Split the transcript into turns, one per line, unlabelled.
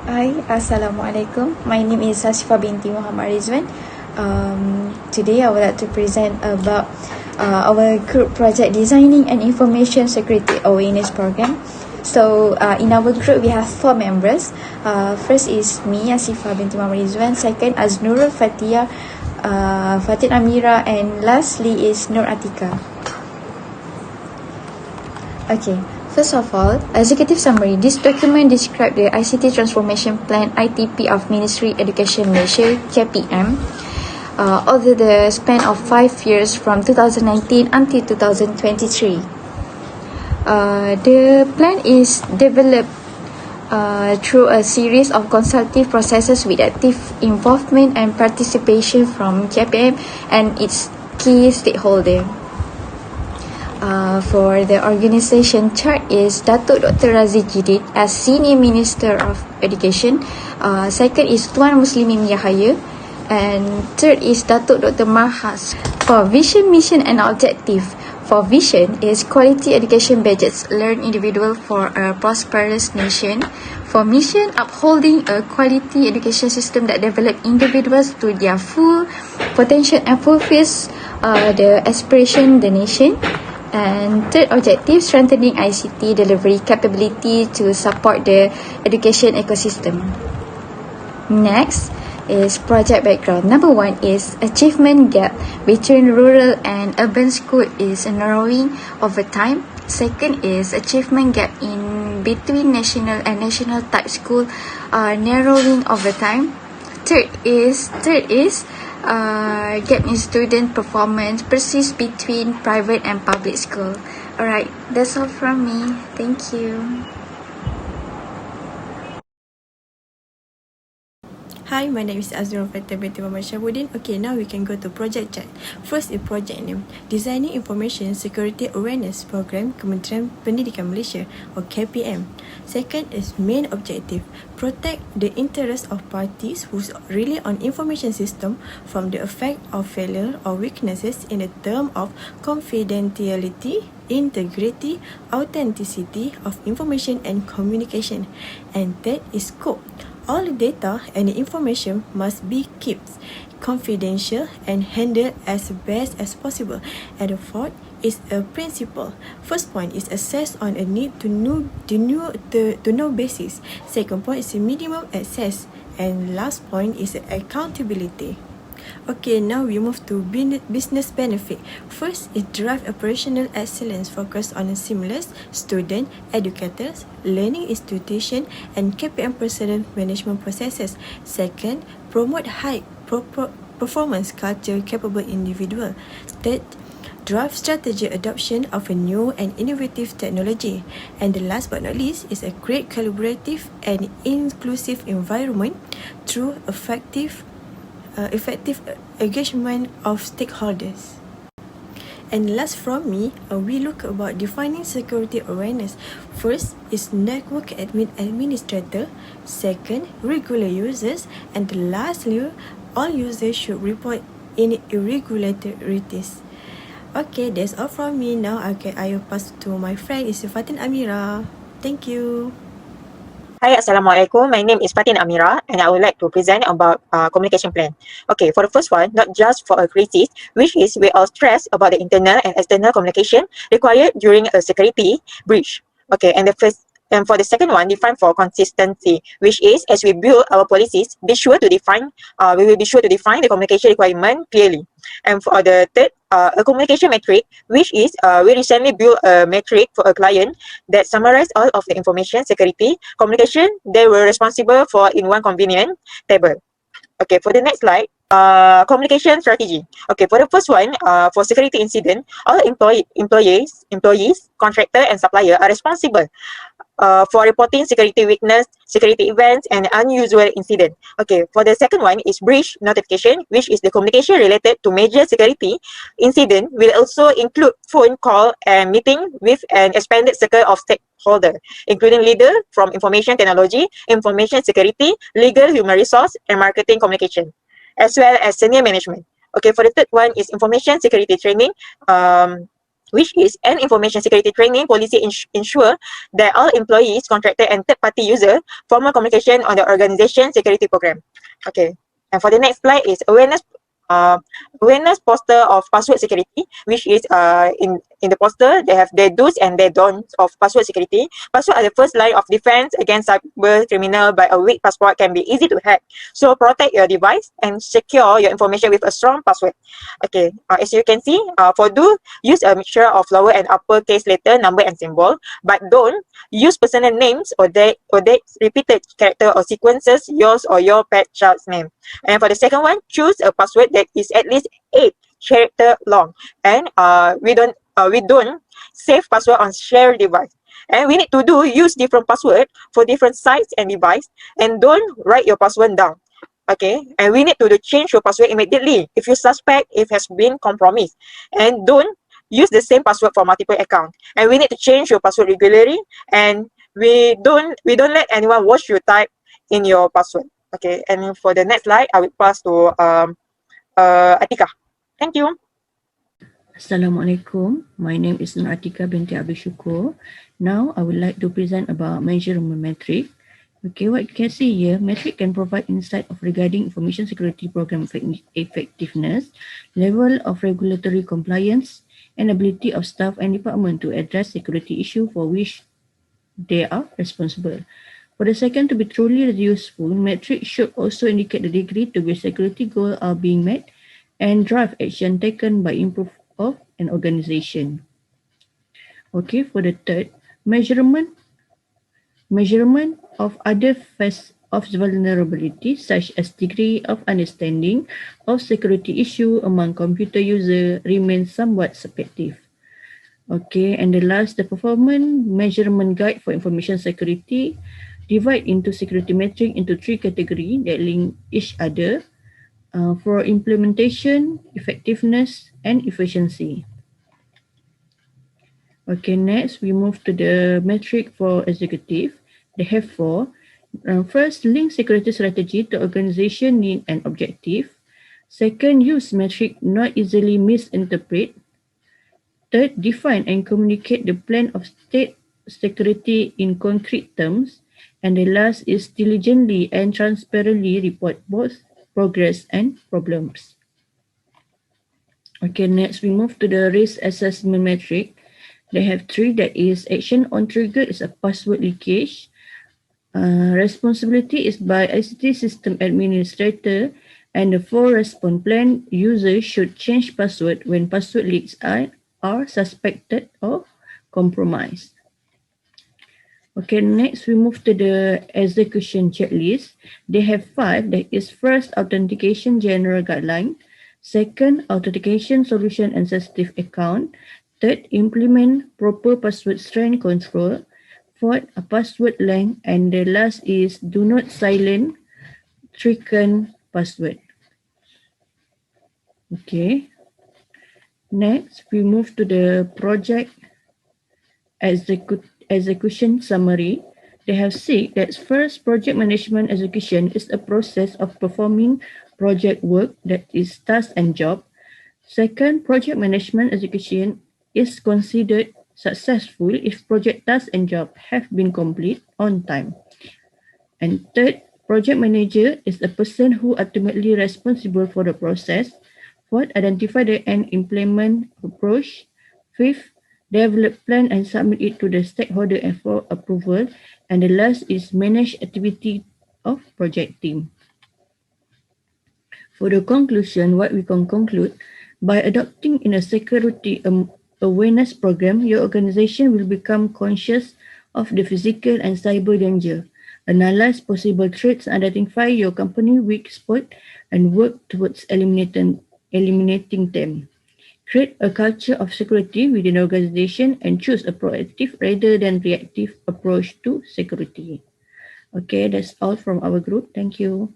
Hi, Assalamualaikum. My name is Asifa binti Muhammad Rizwan. Today I would like to present about our group project Designing an Information Security Awareness Program. So in our group we have 4 members. First is me, Asifa binti Muhammad Rizwan. Second, Aznurul, Fatiyah, FATIN, AMIRA, and lastly is Nur ATIQAH. Okay. First of all, executive summary. This document describes the ICT Transformation Plan (ITP) of Ministry Education Malaysia (KPM) over the span of 5 years from 2019 until 2023. The plan is developed through a series of consultative processes with active involvement and participation from KPM and its key stakeholders. For the organisation chart is Datuk Dr. Razi Jidid as Senior Minister of Education. Second is Tuan Muslimin Yahaya. And third is Datuk Dr. Mahas. For vision, mission and objective. For vision is quality education budgets, learn individual for a prosperous nation. For mission, upholding a quality education system that develop individuals to their full potential and fulfills the aspiration the nation. And third objective, strengthening ICT delivery capability to support the education ecosystem. Next is project background. Number 1 is achievement gap between rural and urban school is narrowing over time. Second is achievement gap in between national and national type school narrowing over time. Third is gap in student performance persists between private and public school. Alright, that's all from me. Thank you.
Hi, my name is Aznurul binti Muhammad Shabuddin. Okay, now we can go to project chat. First is project name, Designing Information Security Awareness Program Kementerian Pendidikan Malaysia or KPM. Second is main objective, protect the interest of parties who rely on information system from the effect of failure or weaknesses in the term of confidentiality, integrity, authenticity of information and communication. And third is scope. All the data and the information must be kept confidential and handled as best as possible. And the fourth is a principle. First point is assessed on a need to know basis. Second point is a minimum access. And last point is accountability. Okay, now we move to business benefit. First is drive operational excellence focused on a seamless student, educators, learning institution and KPM personnel management processes. Second, promote high performance culture capable individual. Third, drive strategy adoption of a new and innovative technology. And the last but not least is a create collaborative and inclusive environment through effective engagement of stakeholders. And last from me, we look about defining security awareness. First is network administrator. Second, regular users. And lastly, all users should report any irregularities. Okay, that's all from me. Now I will pass to my friend is FATIN AMIRA. Thank you.
Hi, Assalamualaikum. My name is Fatin AMIRA and I would like to present about communication plan. Okay, for the first one, not just for a crisis, which is we all stress about the internal and external communication required during a security breach. Okay, and for the second one, define for consistency, which is as we build our policies, we will be sure to define the communication requirement clearly. And for the third, a communication metric, which is we recently built a metric for a client that summarized all of the information security communication they were responsible for in one convenient table. Okay, for the next slide, communication strategy. Okay, for the first one, for security incident, all employees, contractor and supplier are responsible for reporting security weakness, security events, and unusual incident. Okay, for the second one is breach notification, which is the communication related to major security incident will also include phone call and meeting with an expanded circle of stakeholders, including leader from information technology, information security, legal, human resource, and marketing communication, as well as senior management. Okay, for the third one is information security training. which is an information security training policy ensure that all employees, contractor and third-party user formal communication on the organization security program. Okay, and for the next slide is awareness poster of password security, which is in the poster they have their do's and their don'ts of password security. Password are the first line of defense against cyber criminal. By a weak password can be easy to hack. So protect your device and secure your information with a strong password. Okay, as you can see, for do, use a mixture of lower and upper case letter, number and symbol, but don't use personal names or they repeated character or sequences, yours or your pet child's name. And for the second one, choose a password that is at least 8 character long. And we don't save password on shared device. And we need to use different password for different sites and device, and don't write your password down. Okay, and we need to change your password immediately if you suspect it has been compromised, and don't use the same password for multiple accounts. And we need to change your password regularly, and we don't let anyone watch you type in your password. Okay, and for the next slide, I will pass to ATIQAH. Thank you.
Assalamualaikum. My name is Nur Atika binti Abdul Syukur. Now I would like to present about measurement metric. Okay, what you can see here, metric can provide insight of regarding information security program effectiveness, level of regulatory compliance, and ability of staff and department to address security issue for which they are responsible. For the second to be truly useful, metric should also indicate the degree to which security goals are being met and drive action taken by improve of an organization. Okay, for the third, measurement of other facets of vulnerability such as degree of understanding of security issue among computer user remains somewhat subjective. Okay, and the last, the performance measurement guide for information security divide into security metric into 3 categories that link each other for implementation, effectiveness, and efficiency. Okay, next we move to the metric for executive. They have 4. First, link security strategy to organization need and objective. Second, use metric not easily misinterpret. Third, define and communicate the plan of state security in concrete terms. And the last is diligently and transparently report both progress and problems. Okay, next we move to the risk assessment metric. They have 3, that is action on trigger is a password leakage. Responsibility is by ICT system administrator, and the 4 response plan, users should change password when password leaks are suspected or compromised. Okay, next we move to the execution checklist. They have 5, that is first, authentication general guideline. Second, authentication solution and sensitive account. Third, implement proper password strength control. Fourth, a password length. And the last is do not silent threaten password. Okay. Next, we move to the project execution summary. They have 6, that first, project management execution is a process of performing project work, that is task and job. Second, project management execution is considered successful if project task and job have been complete on time. And third, project manager is a person who ultimately responsible for the process. Fourth, identify the and implement approach. Fifth, develop plan and submit it to the stakeholder for approval. And the last is manage activity of project team. For the conclusion, what we can conclude, by adopting in a security awareness program, your organization will become conscious of the physical and cyber danger, analyze possible threats, identify your company weak spot, and work towards eliminating them. Create a culture of security within the organization and choose a proactive rather than reactive approach to security. Okay, that's all from our group. Thank you.